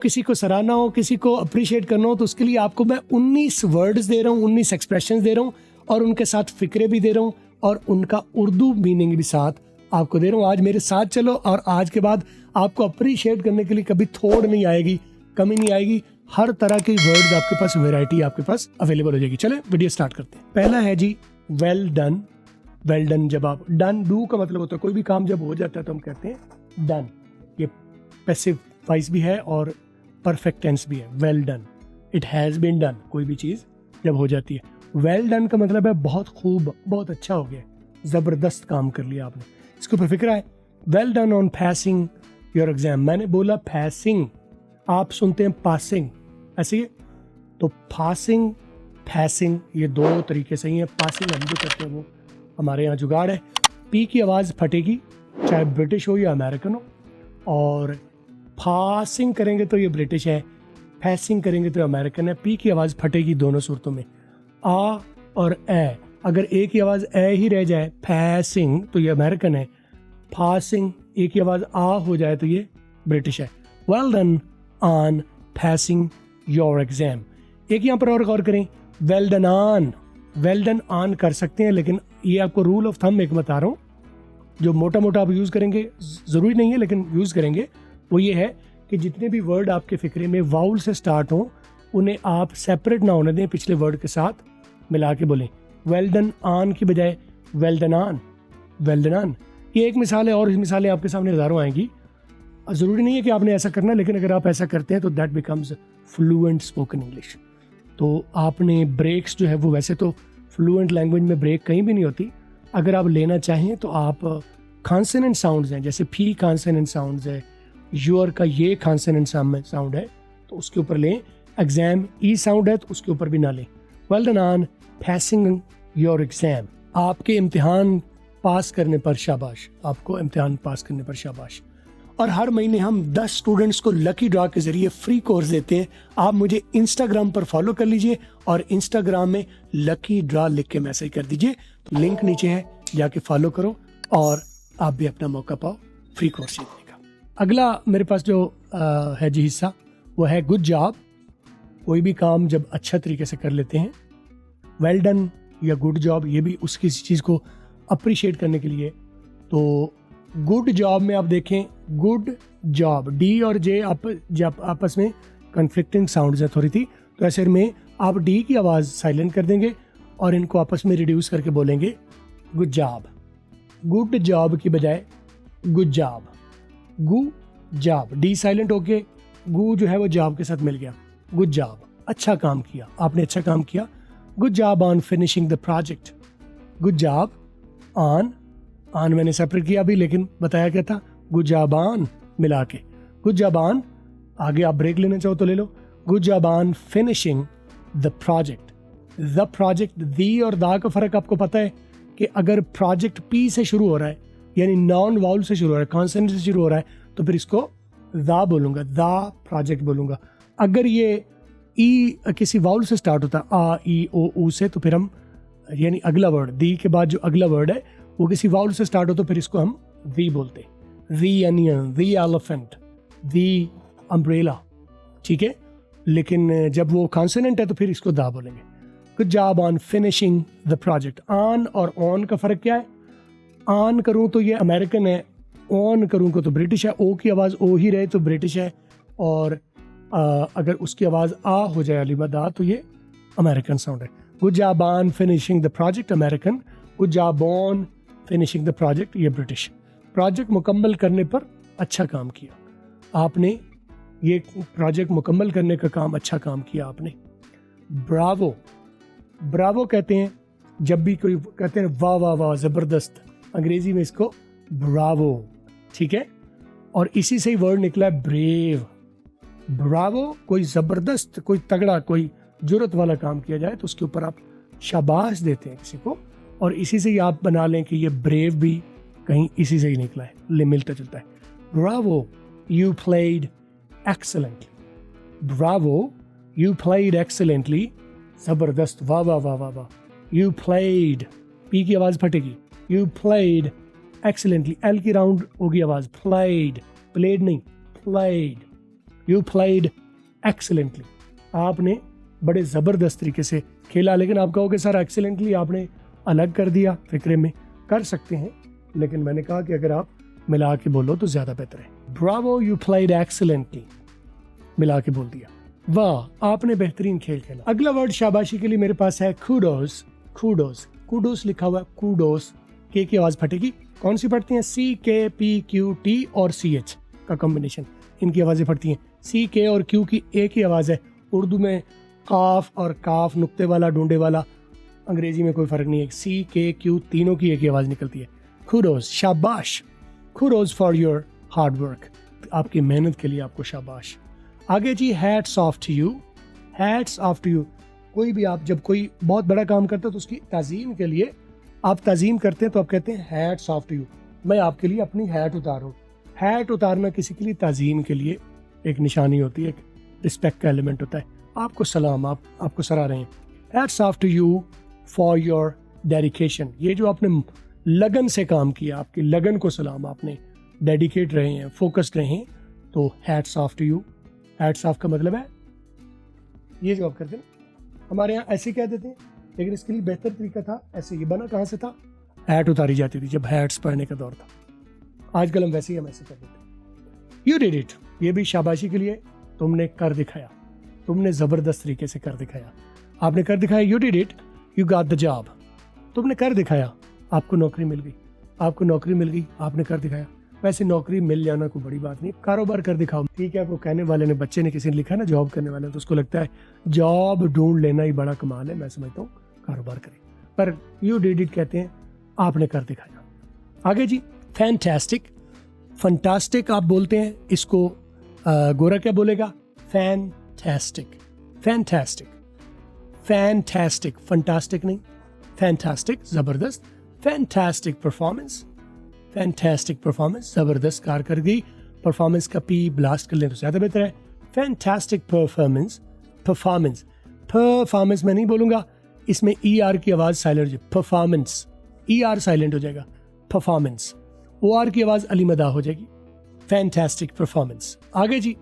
किसी को सराहना हो, किसी को अप्रिशिएट करना हो, तो उसके लिए आपको मैं 19 वर्ड्स दे रहा हूँ, 19 एक्सप्रेशंस दे रहा हूँ और उनके साथ फिक्रे भी दे रहा हूँ और उनका उर्दू मीनिंग भी साथ आपको दे रहा हूँ। आज मेरे साथ चलो और आज के बाद आपको अप्रिशिएट करने के लिए कभी थोड़ नहीं आएगी, कमी नहीं आएगी। हर तरह के वर्ड्स आपके पास, वैरायटी आपके पास अवेलेबल हो जाएगी। चले वीडियो स्टार्ट करते हैं। पहला है जी वेल डन। वेल डन, जब आप डन, डू का मतलब होता है कोई भी काम जब हो जाता है तो हम कहते हैं डन। ये पैसिव वॉइस भी है और परफेक्ट टेंस भी है। Well done, it has been done, कोई भी चीज जब हो जाती है। वेल डन का मतलब है बहुत खूब, बहुत अच्छा हो गया, जबरदस्त काम कर लिया आपने। इसके ऊपर फिक्र है well done on passing your exam. मैंने बोला पासिंग, आप सुनते हैं पासिंग, ऐसे ही। तो पासिंग, पासिंग ये दो तरीके से ही है। पासिंग हम जो करते हैं वो हमारे यहाँ जुगाड़ है। पी की आवाज़ फटेगी चाहे ब्रिटिश हो या अमेरिकन हो, और पासिंग करेंगे तो ये ब्रिटिश है, पासिंग करेंगे तो अमेरिकन है। पी की आवाज़ फटेगी दोनों सूरतों में। आ और ए, अगर ए की आवाज़ ए ही रह जाए पासिंग तो ये अमेरिकन है। पासिंग ए की आवाज़ आ हो जाए तो ये ब्रिटिश है। Well done on passing your exam. एक यहाँ पर और गौर करें, well done on, well done on कर सकते हैं, लेकिन ये आपको रूल ऑफ थंब एक बता रहा हूँ जो मोटा मोटा आप यूज़ करेंगे, ज़रूरी नहीं है लेकिन यूज़ करेंगे, वो ये है कि जितने भी वर्ड आपके फिक्रे में वाउल से स्टार्ट हों उन्हें आप सेपरेट ना होने दें, पिछले वर्ड के साथ मिला के बोलें। वेल डन ऑन की बजाय well done on, well done on. ये एक मिसाल है और इस मिसालें आपके सामने हज़ारों आएंगी। ज़रूरी नहीं है कि आपने ऐसा करना, लेकिन अगर आप ऐसा करते हैं तो that becomes fluent spoken English. तो आपने ब्रेक्स जो है वो, वैसे तो फ्लुएंट लैंग्वेज में ब्रेक कहीं भी नहीं होती, अगर आप लेना चाहें तो आप कॉन्सोनेंट साउंड्स हैं, जैसे फी कॉन्सोनेंट साउंड्स है, योर का ये कॉन्सोनेंट साउंड है तो उसके ऊपर लें। एग्जाम ई साउंड है तो उसके ऊपर भी ना लें। Well done on passing your exam. आपके इम्तिहान पास करने पर शाबाश, आपको इम्तिहान पास करने पर शाबाश। और हर महीने हम 10 स्टूडेंट्स को लकी ड्रॉ के जरिए फ्री कोर्स देते हैं। आप मुझे इंस्टाग्राम पर फॉलो कर लीजिए और इंस्टाग्राम में लकी ड्रॉ लिख के मैसेज कर दीजिए, तो लिंक नीचे है, जाके फॉलो करो और आप भी अपना मौका पाओ फ्री कोर्स जीतने का। अगला मेरे पास जो है जी हिस्सा, वो है गुड जॉब। कोई भी काम जब अच्छा तरीके से कर लेते हैं, वेल डन या गुड जॉब, ये भी उसकी चीज़ को अप्रिशिएट करने के लिए। तो गुड जॉब में आप देखें, गुड जॉब, डी और जे जब आपस में कन्फ्लिक्टिंग साउंड्स है थोड़ी थी, तो ऐसे में आप डी की आवाज़ साइलेंट कर देंगे और इनको आपस में रिड्यूस करके बोलेंगे गुड जॉब। गुड जॉब की बजाय गुड जॉब, गु जॉब, डी साइलेंट होके गु जो है वो जॉब के साथ मिल गया। गुड जॉब, अच्छा काम किया, आपने अच्छा काम किया। Good job on finishing the project. Good job on, on मैंने सेपरेट किया अभी, लेकिन बताया क्या था, गुड जॉब ऑन मिला के। गुड जॉब ऑन, आगे आप ब्रेक लेना चाहो तो ले लो। Good job on finishing the project. The project, the और दा का फर्क आपको पता है कि अगर प्रोजेक्ट पी से शुरू हो रहा है, यानी नॉन वाउल से शुरू हो रहा है, कॉन्सोनेंट से शुरू हो रहा है, तो फिर इसको दा बोलूंगा, दा प्रोजेक्ट बोलूंगा। अगर ये ई किसी वाउल से स्टार्ट होता है, आ ई ओ ऊ से, तो फिर हम, यानी अगला वर्ड दी के बाद जो अगला वर्ड है वो किसी वाउल से स्टार्ट हो तो फिर इसको हम दी बोलते हैं। The onion, the elephant, the umbrella, ठीक है। लेकिन जब वो कॉन्सोनेंट है तो फिर इसको दा बोलेंगे। Good job on finishing the project. On और ऑन का फर्क क्या है? ऑन करूँ तो ये अमेरिकन है, ऑन करूँ तो ब्रिटिश है। ओ की आवाज़ ओ ही रहे तो ब्रिटिश है, और अगर उसकी आवाज़ आ हो जाए अलीमद आ तो ये अमेरिकन साउंड है। Good job on finishing the project American, good job on finishing the project ये ब्रिटिश। प्रोजेक्ट मुकम्मल करने पर अच्छा काम किया आपने, ये प्रोजेक्ट मुकम्मल करने का काम, अच्छा काम किया आपने। ब्रावो, ब्रावो कहते हैं जब भी कोई कहते हैं वाह वाह वाह ज़बरदस्त, अंग्रेजी में इसको ब्रावो, ठीक है। और इसी से ही वर्ड निकला है ब्रेव। ब्रावो, कोई ज़बरदस्त, कोई तगड़ा, कोई जुर्रत वाला काम किया जाए तो उसके ऊपर आप शाबाश देते हैं किसी को, और इसी से ही आप बना लें कि ये ब्रेव भी कहीं इसी से ही निकला है, ले मिलता जुलता है। Bravo, you played excellently. Bravo, you played excellently, ज़बरदस्त, वाह वाह वाह वाह वाह। यू प्लेड, पी की आवाज़ फटेगी, यू प्लेड एक्सेलेंटली, एल की राउंड होगी आवाज़, प्लेड, प्लेड नहीं, प्लेड, यू प्लेड एक्सीलेंटली, आपने बड़े ज़बरदस्त तरीके से खेला। लेकिन आप कहोगे सर एक्सीलेंटली आपने अलग कर दिया, फिक्रे में कर सकते हैं, लेकिन मैंने कहा कि अगर आप मिला के बोलो तो ज़्यादा बेहतर है। ब्रावो, यू प्लेड एक्सीलेंटली, मिला के बोल दिया, वाह आपने बेहतरीन खेल खेला। अगला वर्ड शाबाशी के लिए मेरे पास है कूडोस। कूडोस, कूडोस लिखा हुआ है, कूडोस, के की आवाज फटेगी। कौन सी फटती है? सी के पी क्यू टी और सी एच का कॉम्बिनेशन, इनकी आवाजें फटती हैं। सी के और क्यू की एक ही आवाज है। उर्दू में काफ और काफ नुक्ते वाला ढूंढे वाला, अंग्रेजी में कोई फर्क नहीं है। सी के क्यू तीनों की एक ही आवाज निकलती है। कुडोस, शाबाश। Kudos for your hard work, आपकी मेहनत के लिए आपको शाबाश। आगे जी, hats off to you. Hats off to you, कोई भी आप जब कोई बहुत बड़ा काम करता है तो उसकी ताज़ीम के लिए आप ताज़ीम करते हैं तो आप कहते हैं हैट्स ऑफ टू यू, मैं आपके लिए अपनी हैट उतारूं। हैट उतारना किसी के लिए ताज़ीम के लिए एक निशानी होती है, एक रिस्पेक्ट का एलिमेंट होता है। आपको सलाम, आपको सराह रहे हैं। Hats off to you for your dedication, ये जो आपने लगन से काम किया, आपकी लगन को सलाम, आपने डेडिकेट रहे हैं, फोकस्ड रहे हैं, तो hats off to you. Hats off का मतलब है ये जो आप करते हैं, हमारे यहाँ ऐसे कह देते हैं, लेकिन इसके लिए बेहतर तरीका था ऐसे। ये बना कहाँ से था? हैट उतारी जाती थी जब हैट्स पहनने का दौर था। आजकल हम वैसे ही ऐसे कर देते हैं। यू डिड इट, ये भी शाबाशी के लिए, तुमने कर दिखाया, तुमने ज़बरदस्त तरीके से कर दिखाया, आपने कर दिखाया। You did it, you got the job, तुमने कर दिखाया, आपको नौकरी मिल गई, आपको नौकरी मिल गई, आपने कर दिखाया। वैसे नौकरी मिल जाना कोई बड़ी बात नहीं, कारोबार कर दिखाओ, ठीक है। आपको कहने वाले ने, बच्चे ने, किसी ने लिखा ना जॉब करने वाले, तो उसको लगता है जॉब ढूंढ लेना ही बड़ा कमाल है। मैं समझता हूँ कारोबार करें, पर यू डिड इट कहते हैं आपने कर दिखाया। आगे जी, फैंटास्टिक। फंटास्टिक आप बोलते हैं, इसको गोरा क्या बोलेगा? फैंटास्टिक, फैंटास्टिक, फैंटास्टिक, फंटास्टिक नहीं, फैंटास्टिक, जबरदस्त। फैंटास्टिक परफॉर्मेंस, फैंटास्टिक परफॉर्मेंस, जबरदस्त कारकर्दगी। परफॉर्मेंस का पी ब्लास्ट कर लें तो ज्यादा बेहतर है। फैंटास्टिक परफॉर्मेंस, परफॉर्मेंस, परफॉर्मेंस मैं नहीं बोलूंगा, इसमें ई आर की आवाज साइलेंट हो जाए, परफॉर्मेंस, ई आर साइलेंट हो जाएगा, परफॉर्मेंस, ओ आर की आवाज अलीमदा हो जाएगी। Fantastic performance. आगे जी,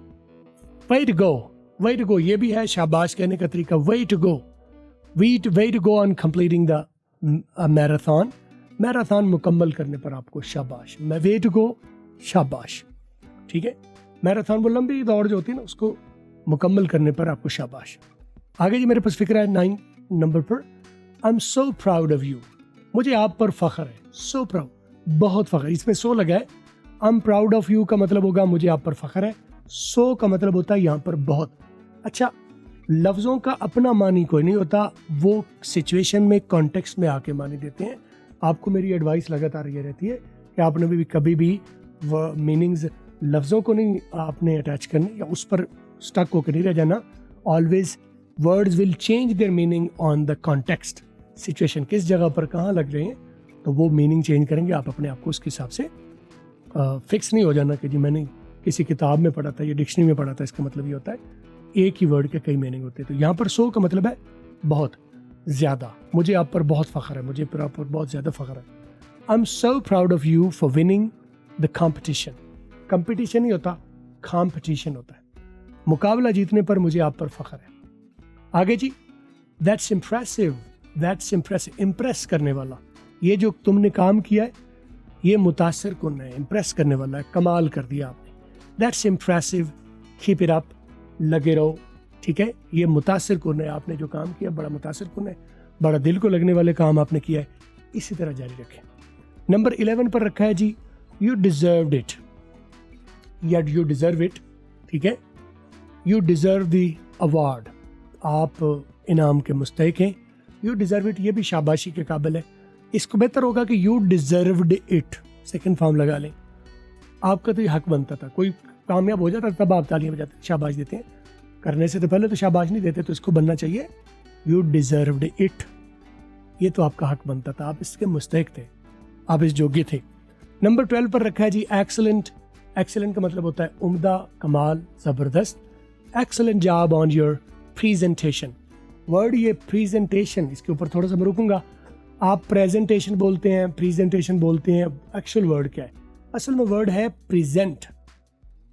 वे टू गो। वे टू गो ये भी है शाबाश कहने का तरीका। Way to go, way to go on completing the marathon. Marathon मुकम्मल करने पर आपको शाबाश। मैं वे टू गो, शाबाश, ठीक है। मैराथन वो लंबी दौड़ जो होती है ना, उसको मुकम्मल करने पर आपको शाबाश। आगे जी मेरे पास फिक्र है 9 नंबर पर, आई am so proud of you, मुझे आप पर फख्र है। सो प्राउड, बहुत फख्र, इसमें सो लगा है। I am proud of you का मतलब होगा मुझे आप पर फख्र है। सो का मतलब होता है यहाँ पर बहुत। अच्छा, लफ्ज़ों का अपना मानी कोई नहीं होता, वो सिचुएशन में, कॉन्टेक्स्ट में आके मानी देते हैं। आपको मेरी एडवाइस लगातार ये रहती है कि आपने भी कभी भी वो मीनिंग्स लफ्ज़ों को नहीं आपने अटैच करने या उस पर स्टक होकर नहीं रह जाना। Always words will change their meaning on the context, situation किस जगह पर कहाँ लग रहे हैं, तो वो मीनिंग चेंज करेंगे। आप अपने आप को उसके हिसाब से फिक्स नहीं हो जाना कि जी मैंने किसी किताब में पढ़ा था या डिक्शनरी में पढ़ा था, इसका मतलब ये होता है एक ही वर्ड के कई मीनिंग होते हैं। तो यहाँ पर सो का मतलब है बहुत ज़्यादा, मुझे आप पर बहुत फ़ख्र है, मुझे पर आप पर बहुत ज़्यादा फ़ख्र है। I am so proud of you for winning the competition. Competition ही होता, कॉम्पिटिशन होता है, मुकाबला जीतने पर मुझे आप पर फ़ख्र है। आगे जी, that's impressive. That's impressive, impress करने वाला, ये जो तुमने काम किया है ये मुतासर कुन है, इम्प्रेस करने वाला है, कमाल कर दिया आपने। That's impressive, keep it up, लगे रहो, ठीक है। ये मुतासर कुन है, आपने जो काम किया बड़ा मुतासर कुन है, बड़ा दिल को लगने वाले काम आपने किया है, इसी तरह जारी रखें। नंबर 11 पर रखा है जी, यू डिजर्व्ड इट, या यू डिजर्व इट, ठीक है। यू डिजर्व द अवार्ड, आप इनाम के मुस्तहिक हैं। यू डिजर्व इट, ये भी शाबाशी के काबिल है। इसको बेहतर होगा कि you deserved it, second form लगा लें। आपका तो ये हक बनता था, कोई कामयाब हो जाता तब आप तालियां बजाते, शाबाश देते हैं, करने से तो पहले तो शाबाश नहीं देते, तो इसको बनना चाहिए यू डिजर्व्ड इट, ये तो आपका हक बनता था, आप इसके मुस्तहिक थे, आप इस योग्य थे। नंबर 12 पर रखा है जी, एक्सीलेंट। एक्सीलेंट का मतलब होता है उम्दा, कमाल, ज़बरदस्त। Excellent job on your presentation. Word ये प्रेजेंटेशन, इसके ऊपर थोड़ा सा मैं रुकूंगा। आप प्रेजेंटेशन बोलते हैं, प्रेजेंटेशन बोलते हैं, एक्चुअल वर्ड क्या है? असल में वर्ड है प्रेजेंट,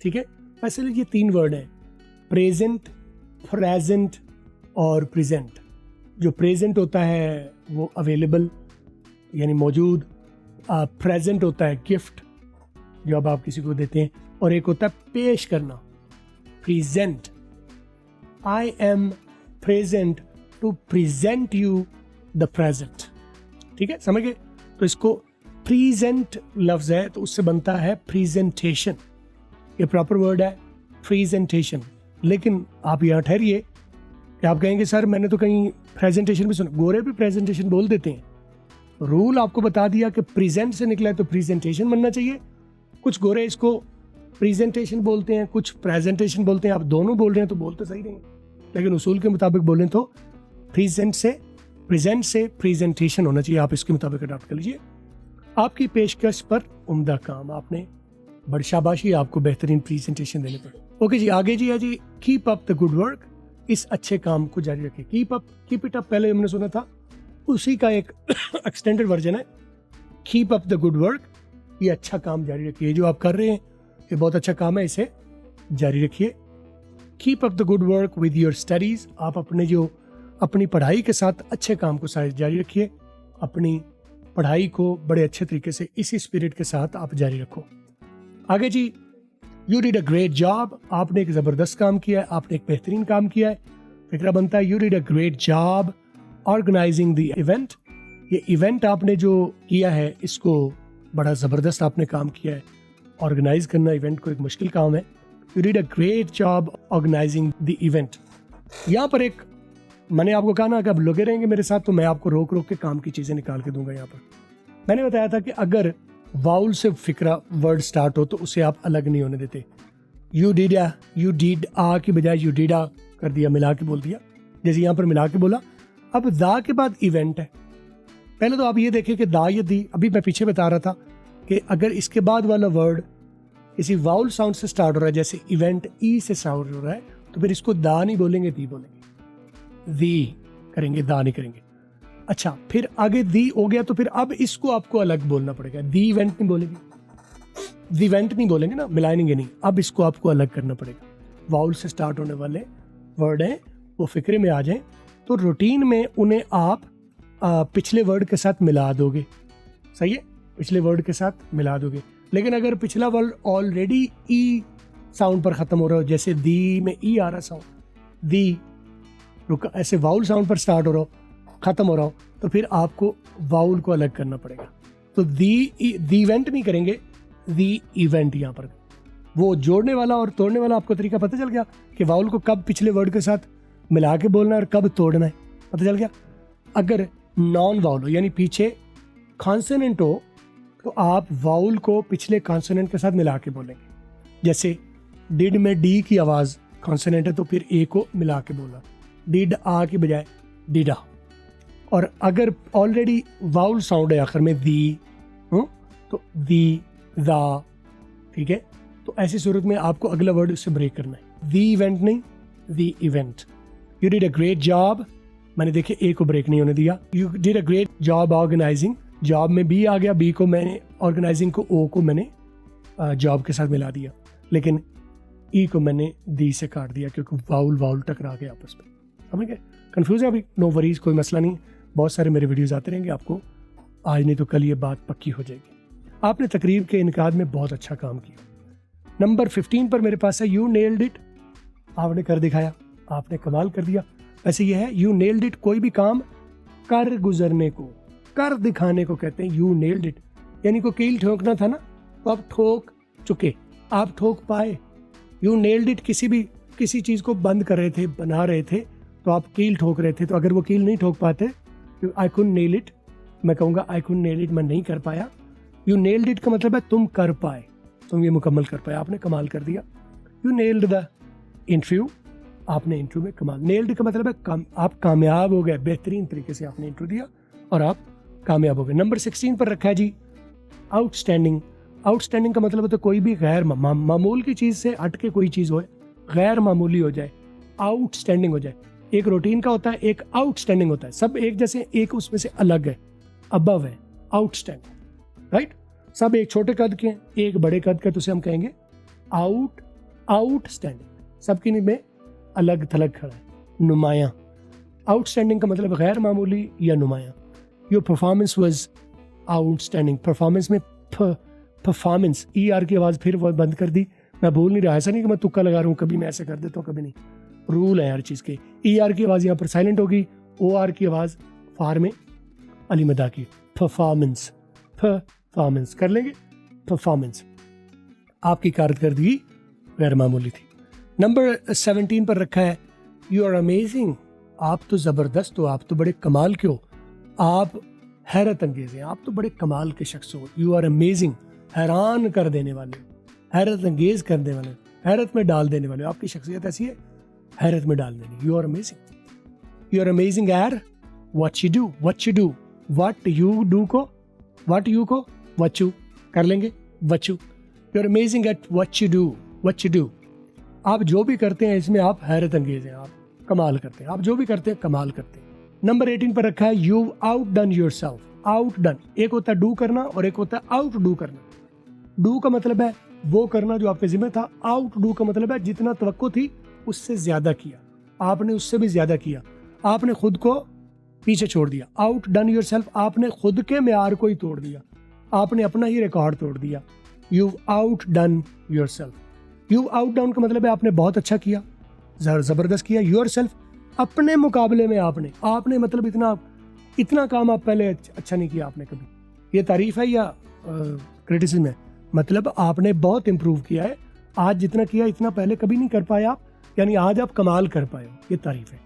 ठीक है। वैसे ये 3 वर्ड हैं, प्रेजेंट, प्रेजेंट और प्रेजेंट। जो प्रेजेंट होता है वो अवेलेबल यानी मौजूद, प्रेजेंट होता है गिफ्ट जो अब आप किसी को देते हैं, और एक होता है पेश करना, present. I am present to present you the present. ठीक है, समझ गए? तो इसको प्रेजेंट लफ्ज है तो उससे बनता है प्रेजेंटेशन। ये प्रॉपर वर्ड है प्रेजेंटेशन। लेकिन आप यहाँ ठहरिए कि आप कहेंगे सर मैंने तो कहीं प्रेजेंटेशन भी सुना। गोरे भी प्रेजेंटेशन बोल देते हैं। रूल आपको बता दिया कि प्रेजेंट से निकला है तो प्रेजेंटेशन बनना चाहिए। कुछ गोरे इसको प्रेजेंटेशन बोलते हैं, कुछ प्रेजेंटेशन बोलते हैं। आप दोनों बोल रहे हैं तो बोल तो सही नहीं, लेकिन उसूल के मुताबिक बोलें तो प्रेजेंट से प्रेजेंटेशन होना चाहिए। आप इसके मुताबिक अडॉप्ट कर लीजिए। आपकी पेशकश पर उम्दा काम, आपने बड़ी शाबाशी आपको बेहतरीन प्रेजेंटेशन देने पर। ओके जी, आगे जी है जी keep up the good work, इस अच्छे काम को जारी रखिए। कीप इट अप पहले हमने सुना था, उसी का एक एक्सटेंडेड वर्जन है keep up the good work. ये अच्छा काम जारी रखिए, जो आप कर रहे हैं ये बहुत अच्छा काम है, इसे जारी रखिए। Keep up the good work with your studies, आप अपनी पढ़ाई के साथ अच्छे काम को जारी रखिए। अपनी पढ़ाई को बड़े अच्छे तरीके से इसी स्पिरिट के साथ आप जारी रखो। आगे जी, you did a great job, आपने एक ज़बरदस्त काम किया है, आपने एक बेहतरीन काम किया है। फिक्रा बनता है you did a great job organizing the event, ये इवेंट आपने जो किया है इसको बड़ा ज़बरदस्त आपने काम किया है। ऑर्गेनाइज करना इवेंट को एक मुश्किल काम है। You did a great job organizing the event. यहाँ पर एक मैंने आपको कहा ना कि अब लगे रहेंगे मेरे साथ तो मैं आपको रोक रोक के काम की चीज़ें निकाल के दूंगा। यहाँ पर मैंने बताया था कि अगर वाउल से फिक्रा वर्ड स्टार्ट हो तो उसे आप अलग नहीं होने देते। यू डिड आ की बजाय यू डिड आ कर दिया, मिला के बोल दिया, जैसे यहाँ पर मिला के बोला। अब दा के बाद इवेंट है। पहले तो आप ये देखें कि दा या दी, अभी मैं पीछे बता रहा था कि अगर इसके बाद वाला वर्ड किसी वाउल साउंड से स्टार्ट हो रहा है, जैसे इवेंट ई से स्टार्ट हो रहा है, तो फिर इसको दा नहीं बोलेंगे, दी बोलेंगे। दी करेंगे, दा नहीं करेंगे। अच्छा, फिर आगे दी हो गया तो फिर अब इसको आपको अलग बोलना पड़ेगा। दी इवेंट नहीं बोलेंगे, दी इवेंट नहीं बोलेंगे ना, मिलाएंगे नहीं। अब इसको आपको अलग करना पड़ेगा। वाउल से स्टार्ट होने वाले वर्ड हैं वो फिक्रे में आ जाएं तो रूटीन में उन्हें आप पिछले वर्ड के साथ मिला दोगे। सही है, पिछले वर्ड के साथ मिला दोगे। लेकिन अगर पिछला वर्ड ऑलरेडी ई साउंड पर ख़त्म हो रहा हो, जैसे दी में ई आ रहा साउंड, दी रुका ऐसे वाउल साउंड पर स्टार्ट हो रहा हो, ख़त्म हो रहा हो, तो फिर आपको वाउल को अलग करना पड़ेगा। तो दी इवेंट नहीं करेंगे, दी इवेंट। यहाँ पर वो जोड़ने वाला और तोड़ने वाला आपको तरीका पता चल गया कि वाउल को कब पिछले वर्ड के साथ मिला के बोलना है और कब तोड़ना है, पता चल गया। अगर नॉन वाउल हो यानी पीछे कॉन्सोनेंट हो तो आप वाउल को पिछले कॉन्सोनेंट के साथ मिला के बोलेंगे। जैसे डिड में डी की आवाज़ कॉन्सोनेंट है तो फिर ए को मिला के बोलना, डिड आ की बजाय डिडा। और अगर ऑलरेडी वाउल साउंड है आखिर में दी, तो दी, दा। ठीक है, तो ऐसी सूरत में आपको अगला वर्ड उससे ब्रेक करना है। दी इवेंट नहीं, the event. You did a great job, मैंने देखे ए को ब्रेक नहीं होने दिया। You did a great job organising, job में बी आ गया, बी को मैंने ऑर्गेनाइजिंग को ओ को मैंने जॉब के साथ मिला दिया, लेकिन ई को मैंने दी से काट दिया क्योंकि वाउल टकरा गए आपस में। समझ गए? कंफ्यूज है अभी? नो वरीज, कोई मसला नहीं। बहुत सारे मेरे वीडियोस आते रहेंगे, आपको आज नहीं तो कल ये बात पक्की हो जाएगी। आपने तकरीर के इनकाद में बहुत अच्छा काम किया। नंबर 15 पर मेरे पास है यू नेल्ड इट, आपने कर दिखाया, आपने कमाल कर दिया। वैसे ये है यू नेल्ड इट, कोई भी काम कर गुजरने को, कर दिखाने को कहते हैं यू नेल्ड इट। यानी को कील ठोकना था ना, तो आप ठोक चुके, आप ठोक पाए। यू नेल्ड इट, किसी चीज़ को बंद कर रहे थे, बना रहे थे, तो आप कील ठोक रहे थे। तो अगर वो कील नहीं ठोक पाते, आई कुड नेल इट, मैं कहूँगा आई कुड नेल इट, मैं नहीं कर पाया। यू नेल्ड इट का मतलब है तुम कर पाए, तुम ये मुकम्मल कर पाए, आपने कमाल कर दिया। यू नेल्ड द इंटरव्यू, आपने इंटरव्यू में कमाल। नेल्ड का मतलब है आप कामयाब हो गए, बेहतरीन तरीके से आपने इंटरव्यू दिया और आप कामयाब हो गए। नंबर 16 पर रखा है जी आउटस्टैंडिंग। आउटस्टैंडिंग का मतलब होता है कोई भी गैर मामूल की चीज़ से हट के कोई चीज़ हो, गैर मामूली हो जाए, आउटस्टैंडिंग हो जाए। एक रूटीन का होता है, एक आउटस्टैंडिंग होता है। सब एक जैसे, एक उसमें से अलग है, अबव है, आउटस्टैंडिंग। राइट, सब एक छोटे कद के, एक बड़े कद के, तो उसे हम कहेंगे आउटस्टैंडिंग। सबकी में अलग थलग खड़ा है, नुमायां। आउटस्टैंडिंग का मतलब गैर मामूली या नुमायां। Your performance was outstanding. Performance में परफॉर्मेंस, ER की आवाज़ फिर वो बंद कर दी। मैं भूल नहीं रहा, ऐसा नहीं कि मैं तुक्का लगा रहा हूँ, कभी मैं ऐसे कर देता हूँ कभी नहीं, रूल है हर चीज़ के। ER की आवाज़ यहाँ पर साइलेंट होगी, OR की आवाज़ फार में अली मदा की। परफॉर्मेंस, परफॉर्मेंस कर लेंगे। परफॉर्मेंस, आपकी कारकर्दगी गैर मामूली थी। नंबर 17 पर रखा है यू आर अमेजिंग। आप तो ज़बरदस्त हो, आप तो बड़े कमाल के हो, आप हैरत अंगेज हैं, आप तो बड़े कमाल के शख्स हो। यू आर अमेजिंग, हैरान कर देने वाले, हैरत अंगेज करने वाले, हैरत में डाल देने वाले। आपकी शख्सियत ऐसी है, हैरत में डाल देनी। You are amazing. You are amazing at what you do. What you do, what you do को व्हाट यू को व्हाट यू कर लेंगे, what you. You are amazing at what you do. What you do, आप जो भी करते हैं इसमें आप हैरत अंगेज हैं, आप कमाल करते हैं, आप जो भी करते हैं कमाल करते हैं। नंबर 18 पर रखा है you out done your self. Out done, एक होता है डू करना और एक होता है आउट डू करना। डू का मतलब है वो करना जो आपके जिम्मे था। आउट डू का मतलब है जितना तवक्को थी उससे ज्यादा किया, आपने उससे भी ज्यादा किया, आपने खुद को पीछे छोड़ दिया। आउट डन योर सेल्फ, आपने खुद के मेयार को ही तोड़ दिया, आपने अपना ही रिकॉर्ड तोड़ दिया। You out done your self. You out done का मतलब है आपने बहुत अच्छा किया, जबरदस्त किया। योर सेल्फ, अपने मुकाबले में आपने मतलब इतना काम आप पहले अच्छा नहीं किया आपने कभी। ये तारीफ है या क्रिटिसिज्म है? मतलब आपने बहुत इम्प्रूव किया है, आज जितना किया इतना पहले कभी नहीं कर पाए आप, यानी आज आप कमाल कर पाए हो, ये तारीफ है।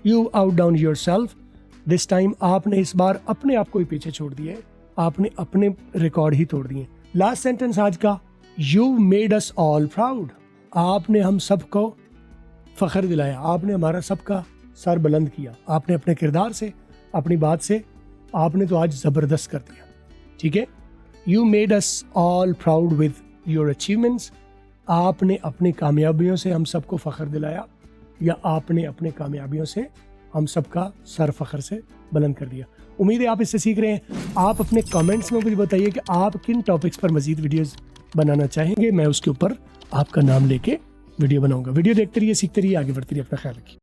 You out down your self, this time आपने इस बार अपने आप को ही पीछे छोड़ दिया है, आपने अपने रिकॉर्ड ही तोड़ दिए। लास्ट सेंटेंस आज का, you made us all proud. आपने हम सबको फख्र दिलाया, आपने हमारा सबका सर बुलंद किया, आपने अपने किरदार से, अपनी बात से आपने तो आज ज़बरदस्त कर दिया। ठीक है, you made us all proud with your achievements. आपने अपनी कामयाबियों से हम सबको फ़ख्र दिलाया, या आपने अपने कामयाबियों से हम सबका सर फ़ख्र से बुलंद कर दिया। उम्मीद है आप इससे सीख रहे हैं। आप अपने कमेंट्स में मुझे बताइए कि आप किन टॉपिक्स पर मज़ीद वीडियोज़ बनाना चाहेंगे, मैं उसके ऊपर आपका नाम लेके वीडियो बनाऊंगा। वीडियो देखते रहिए, सीखते रहिए, आगे बढ़ते रहिए, अपना ख्याल रखिए।